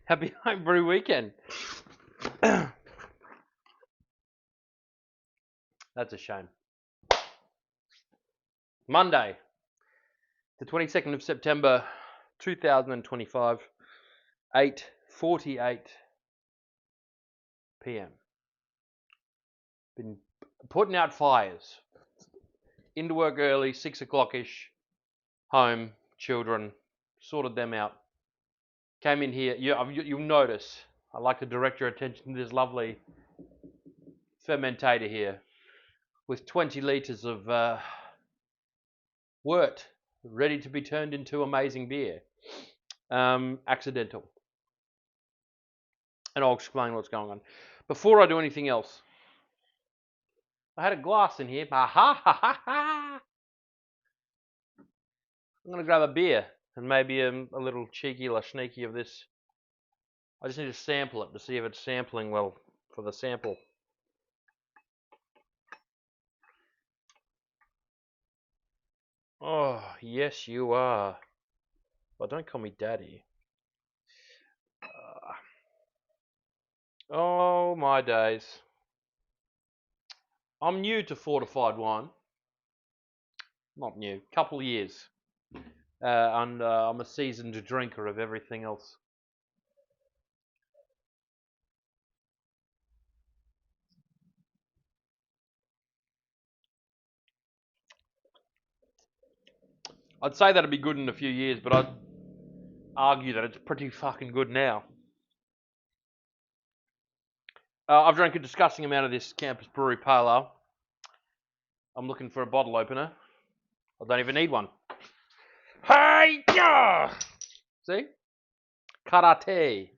Happy Homebrew Weekend. That's a shame. Monday, the 22nd of September, 2025, 8:48 p.m. Been putting out fires. Into work early, 6 o'clock-ish. Home, children, sorted them out. Came in here. You'll notice, I like to direct your attention to this lovely fermentator here with 20 litres of wort ready to be turned into amazing beer. Accidental. And I'll explain what's going on. Before I do anything else, I had a glass in here. I'm going to grab a beer and maybe a little cheeky or sneaky of this. I just need to sample it to see if it's sampling well for the sample. Oh, yes, you are. Well, don't call me daddy. Oh, my days. I'm new to fortified wine. Not new, couple of years. And I'm a seasoned drinker of everything else. I'd say that'd be good in a few years, but I'd argue that it's pretty fucking good now. I've drank a disgusting amount of this Campus Brewery Pale Ale. I'm looking for a bottle opener. I don't even need one. Hey, yeah! See? Karate.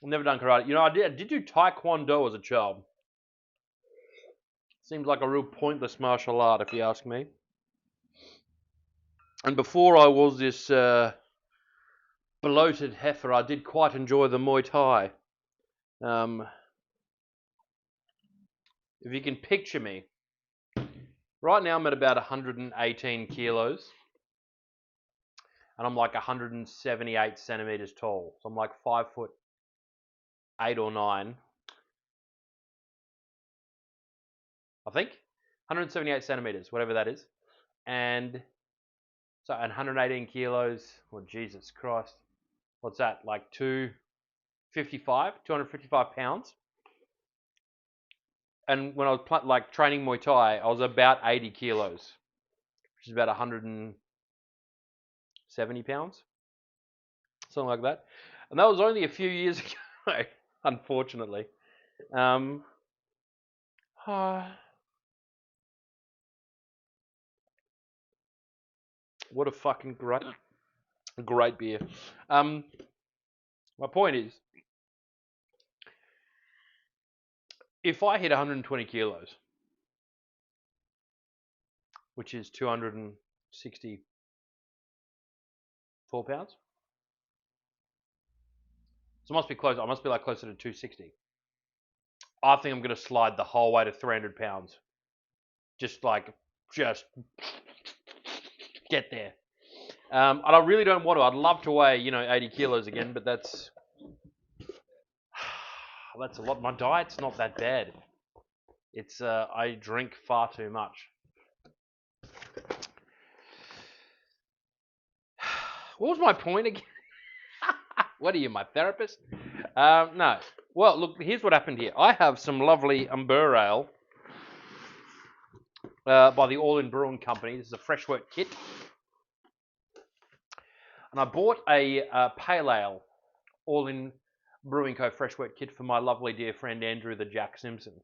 I've never done karate. You know, I did do Taekwondo as a child. Seems like a real pointless martial art, if you ask me. And before I was this bloated heifer, I did quite enjoy the Muay Thai. If you can picture me, right now I'm at about 118 kilos. And I'm like 178 centimeters tall. So I'm like 5'8" or 9. I think. 178 centimeters, whatever that is. And 118 kilos. Well, Jesus Christ. What's that? Like 255 pounds. And when I was training Muay Thai, I was about 80 kilos, which is about 170 pounds, something like that. And that was only a few years ago, unfortunately. What a fucking great beer. My point is, if I hit 120 kilos, which is 264 pounds, so it must be close. I must be like closer to 260. I think I'm going to slide the whole way to 300 pounds. Just get there. And I really don't want to. I'd love to weigh, 80 kilos again, but that's a lot. My diet's not that bad. It's I drink far too much. What was my point again? What are you, my therapist? No. Well, look, here's what happened here. I have some lovely Umber Ale by the All In Brewing Company. This is a fresh wort kit. And I bought a Pale Ale All In Brewing Co. fresh wort kit for my lovely dear friend Andrew the Jack Simpson.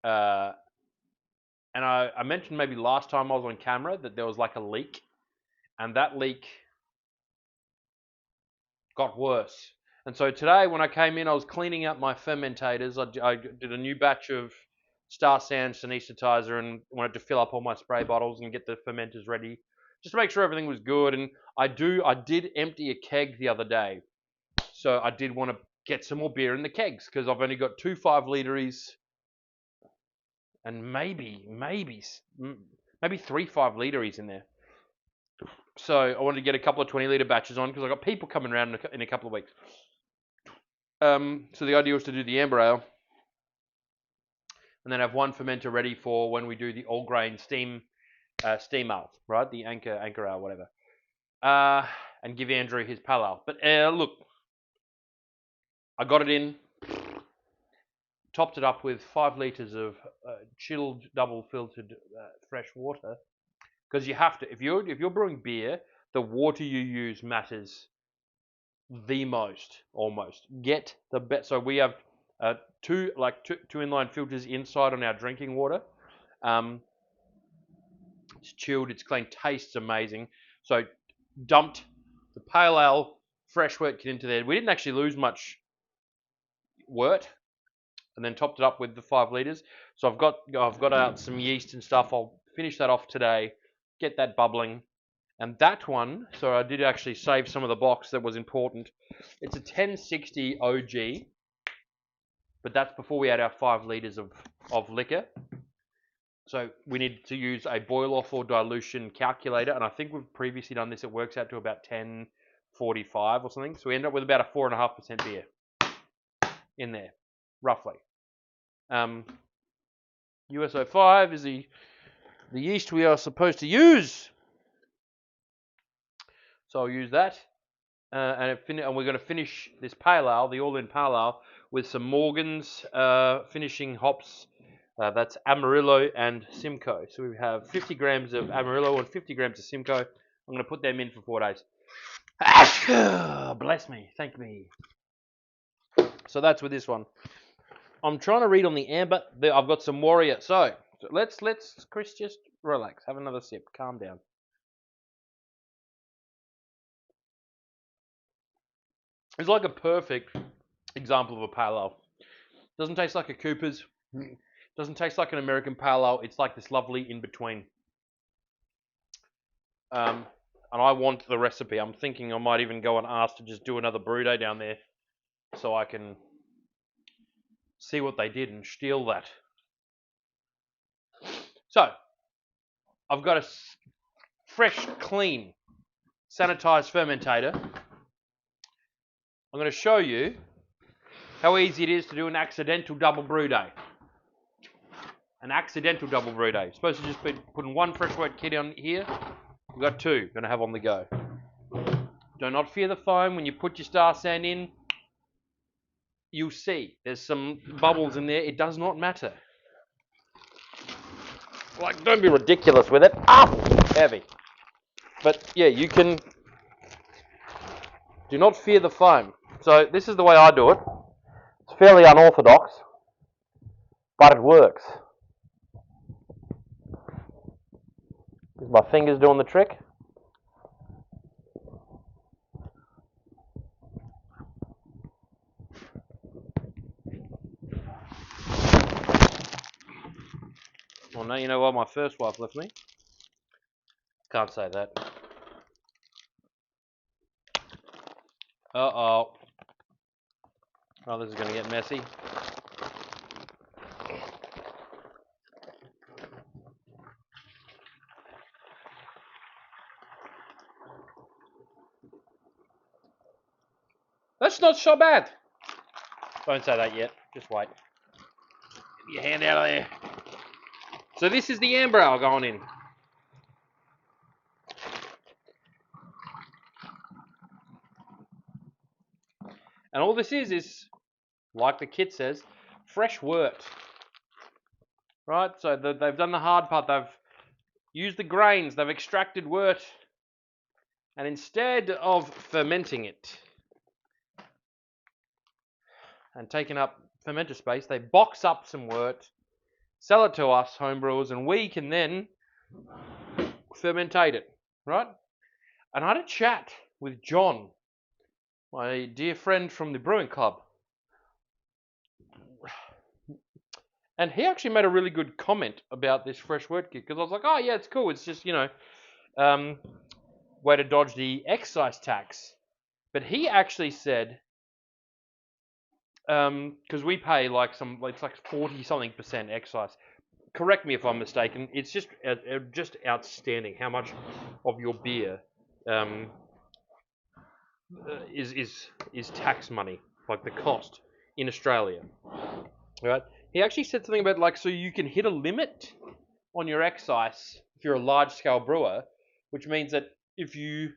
And I mentioned maybe last time I was on camera that there was like a leak. And that leak got worse. And so today when I came in, I was cleaning up my fermentators. I did a new batch of Star Sands Anesthetizer and wanted to fill up all my spray bottles and get the fermenters ready, just to make sure everything was good. And I did empty a keg the other day. So I did want to get some more beer in the kegs because I've only got 2 5-literies and maybe 3 5-literies in there. So I wanted to get a couple of 20-litre batches on because I've got people coming around in a couple of weeks. So the idea was to do the amber ale and then have one fermenter ready for when we do the all grain steam ale, right? The anchor ale, whatever. And give Andrew his pale ale. But look, I got it in, topped it up with 5 litres of chilled, double filtered fresh water. Because you have to, if you're brewing beer, the water you use matters the most, almost. Get the best. So we have two inline filters inside on our drinking water. It's chilled, it's clean, tastes amazing. So dumped the pale ale fresh wort kit into there. We didn't actually lose much wort, and then topped it up with the 5 litres. So I've got out some yeast and stuff. I'll finish that off today, get that bubbling. And that one, so I did actually save some of the box that was important. It's a 1060 OG, but that's before we had our 5 litres of liquor. So we need to use a boil off or dilution calculator, and I think we've previously done this. It works out to about 1045 or something. So we end up with about a 4.5% beer in there, roughly. USO5 is the yeast we are supposed to use. So I'll use that. And we're going to finish this pale ale, the all-in pale ale, with some Morgan's finishing hops. That's Amarillo and Simcoe. So we have 50 grams of Amarillo and 50 grams of Simcoe. I'm going to put them in for 4 days. Bless me. Thank me. So that's with this one. I'm trying to read on the amber. I've got some Warrior. So let's Chris, just relax. Have another sip. Calm down. It's like a perfect example of a pale ale. Doesn't taste like a Cooper's. Doesn't taste like an American pale ale. It's like this lovely in between. And I want the recipe. I'm thinking I might even go and ask to just do another brew day down there, so I can see what they did and steal that. So I've got a fresh, clean, sanitized fermentator. I'm going to show you how easy it is to do an accidental double brew day. An accidental double brew day. You're supposed to just be putting one fresh wort kit on here. We've got 2 going to have on the go. Do not fear the foam. When you put your star sand in, you'll see there's some bubbles in there. It does not matter. Like, don't be ridiculous with it. Heavy. But yeah, you can. Do not fear the foam. So this is the way I do it. It's fairly unorthodox, but it works. Is my fingers doing the trick? Well, no, you know what my first wife left me? Can't say that. Uh-oh. Oh, this is going to get messy. That's not so bad. Don't say that yet. Just wait. Get your hand out of there. So this is the amber ale going in. And all this is, like the kit says, fresh wort. Right? So they've done the hard part. They've used the grains. They've extracted wort. And instead of fermenting it and taking up fermenter space, they box up some wort, sell it to us homebrewers, and we can then fermentate it, right? And I had a chat with John, my dear friend from the brewing club, and he actually made a really good comment about this fresh wort kit, because I was like, oh yeah, it's cool. It's just, way to dodge the excise tax. But he actually said, because we pay it's like 40-something% excise. Correct me if I'm mistaken. It's just outstanding how much of your beer is tax money, like the cost in Australia, right? He actually said something about like so you can hit a limit on your excise if you're a large scale brewer, which means that if you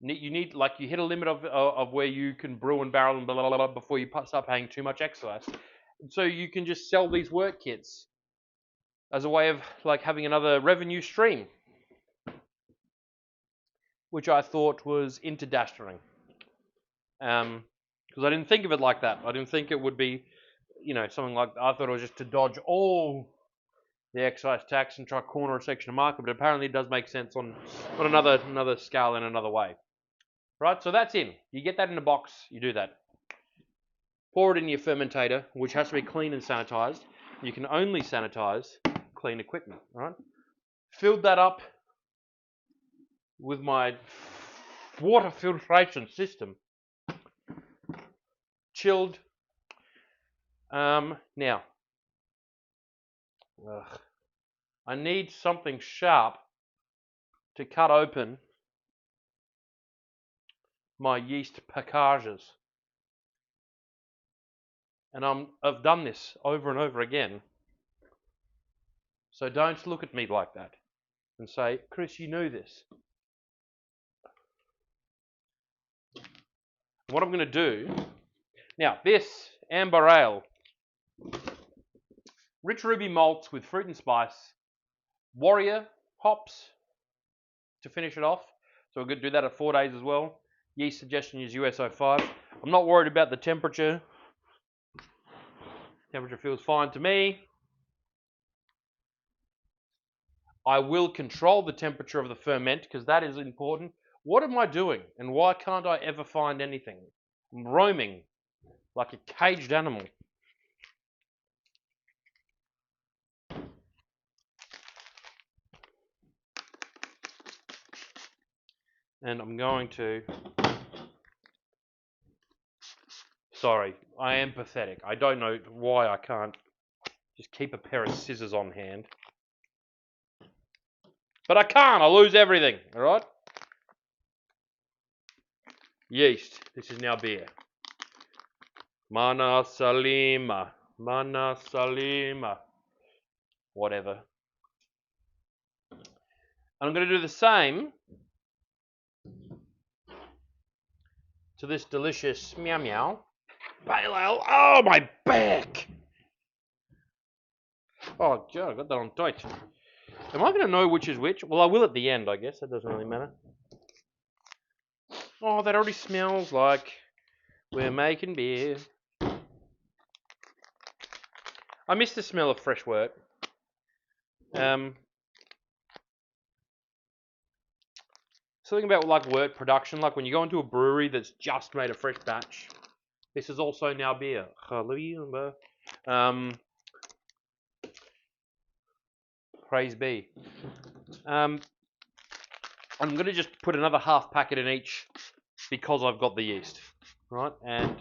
need like you hit a limit of where you can brew and barrel and blah blah blah before you start paying too much excise. So you can just sell these work kits as a way of like having another revenue stream, which I thought was interdastering. Because I didn't think of it like that. I didn't think it would be, something like I thought it was just to dodge all the excise tax and try to corner a section of market. But apparently, it does make sense on another scale in another way. Right, so that's in. You get that in a box. You do that. Pour it in your fermentator, which has to be clean and sanitized. You can only sanitize clean equipment. Right. Filled that up with my water filtration system. Chilled. Now, I need something sharp to cut open my yeast packages. And I've done this over and over again. So don't look at me like that and say, Chris, you knew this. What I'm going to do, now this amber ale, rich ruby malts with fruit and spice, warrior hops to finish it off. So we're going to do that at 4 days as well. Yeast suggestion is US-05. I'm not worried about the temperature. Temperature feels fine to me. I will control the temperature of the ferment because that is important. What am I doing and why can't I ever find anything? I'm roaming like a caged animal. And I'm going to... Sorry, I am pathetic. I don't know why I can't just keep a pair of scissors on hand. But I can't. I lose everything, all right? Yeast. This is now beer. Mana Salima. Mana Salima. Whatever. I'm going to do the same to this delicious meow meow pale ale. Oh, my back! Oh, God, I got that on tight. Am I going to know which is which? Well, I will at the end, I guess. That doesn't really matter. Oh, that already smells like we're making beer. I miss the smell of fresh wort. Something about like wort production, like when you go into a brewery that's just made a fresh batch. This is also now beer. Praise be. I'm going to just put another half packet in each because I've got the yeast, right? And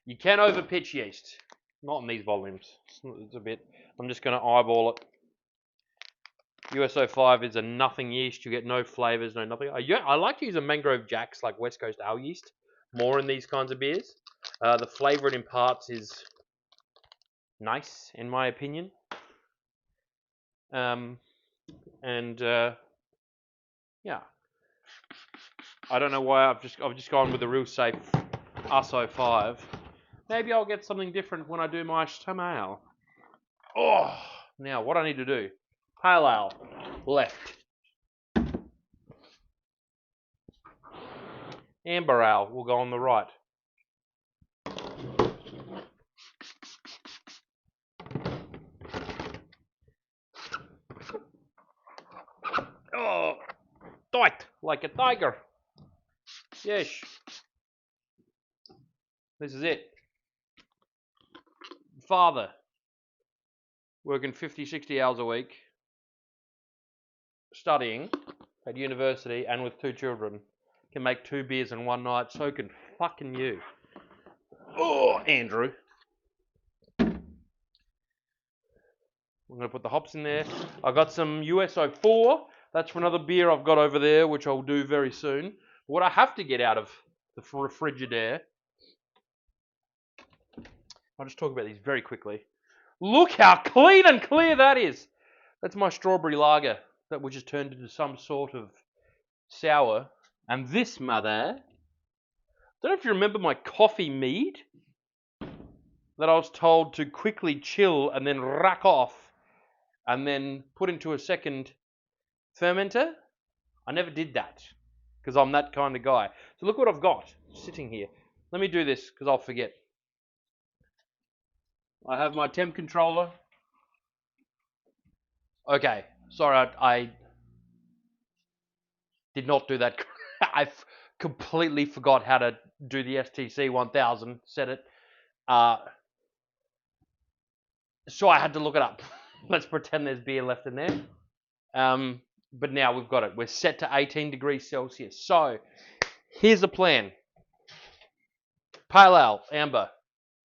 you can overpitch yeast, not in these volumes. It's a bit. I'm just going to eyeball it. US-05 is a nothing yeast. You get no flavors, no nothing. I like to use a Mangrove Jack's, like West Coast ale yeast, more in these kinds of beers. The flavor it imparts is nice, in my opinion. Yeah. I don't know why I've just gone with the real safe US-05. Maybe I'll get something different when I do my summer ale. Oh, now what I need to do? Pale ale, left. Amber ale will go on the right. Oh, tight like a tiger. Yes. This is it. Father, working 50, 60 hours a week, studying at university and with 2 children, can make 2 beers in one night. So can fucking you. Oh, Andrew. I'm going to put the hops in there. I got some USO4. That's for another beer I've got over there, which I'll do very soon. What I have to get out of the Frigidaire, I'll just talk about these very quickly. Look how clean and clear that is. That's my strawberry lager, which has turned into some sort of sour. And this mother, I don't know if you remember my coffee mead that I was told to quickly chill and then rack off and then put into a second fermenter. I never did that because I'm that kind of guy. So look what I've got sitting here. Let me do this because I'll forget. I have my temp controller. Okay, sorry, I did not do that. I completely forgot how to do the STC 1000, set it. So I had to look it up. Let's pretend there's beer left in there. But now we've got it. We're set to 18 degrees Celsius. So here's the plan. Pale ale, amber,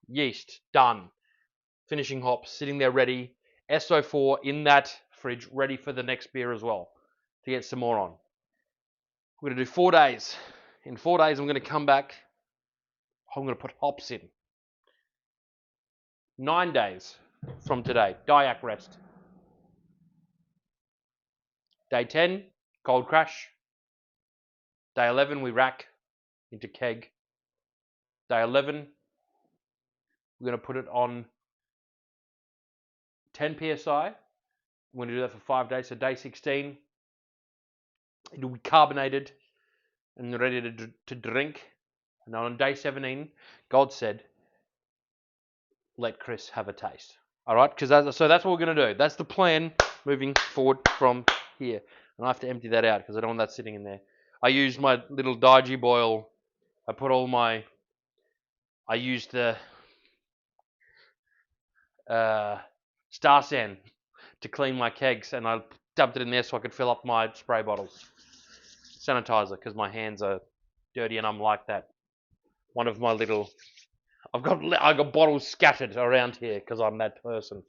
yeast, done. Finishing hops, sitting there ready. SO4 in that fridge, ready for the next beer as well, to get some more on. We're going to do 4 days. In 4 days, I'm going to come back. I'm going to put hops in. 9 days from today, Diac rest. Day 10, cold crash. Day 11, we rack into keg. Day 11, we're going to put it on 10 psi. I'm going to do that for 5 days. So day 16, it'll be carbonated and ready to drink. And on day 17, God said, let Chris have a taste. All right, so that's what we're going to do. That's the plan moving forward from here. And I have to empty that out because I don't want that sitting in there. I used my little Daiji boil. I used the Star San to clean my kegs, and I dumped it in there so I could fill up my spray bottles. Sanitizer, because my hands are dirty and I'm like that. One of my little... I got bottles scattered around here because I'm that person.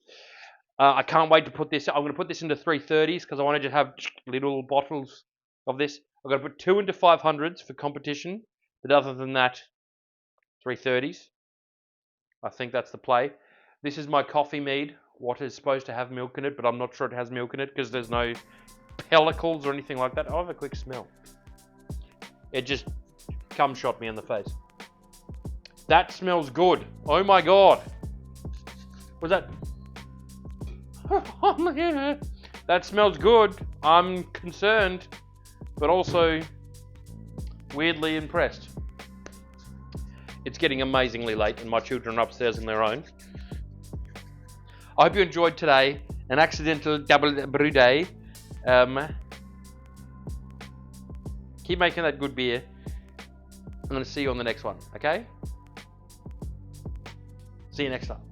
I can't wait to put this... I'm going to put this into 330s because I wanted to have little bottles of this. I'm going to put 2 into 500s for competition. But other than that, 330s. I think that's the play. This is my coffee mead. What is supposed to have milk in it, but I'm not sure it has milk in it because there's no pellicles or anything like that. I'll have a quick smell. It just shot me in the face. That smells good. Oh my god. Was that? That smells good. I'm concerned, but also weirdly impressed. It's getting amazingly late and my children are upstairs on their own. I hope you enjoyed today. An accidental double brew day. Keep making that good beer. I'm going to see you on the next one, okay? See you next time.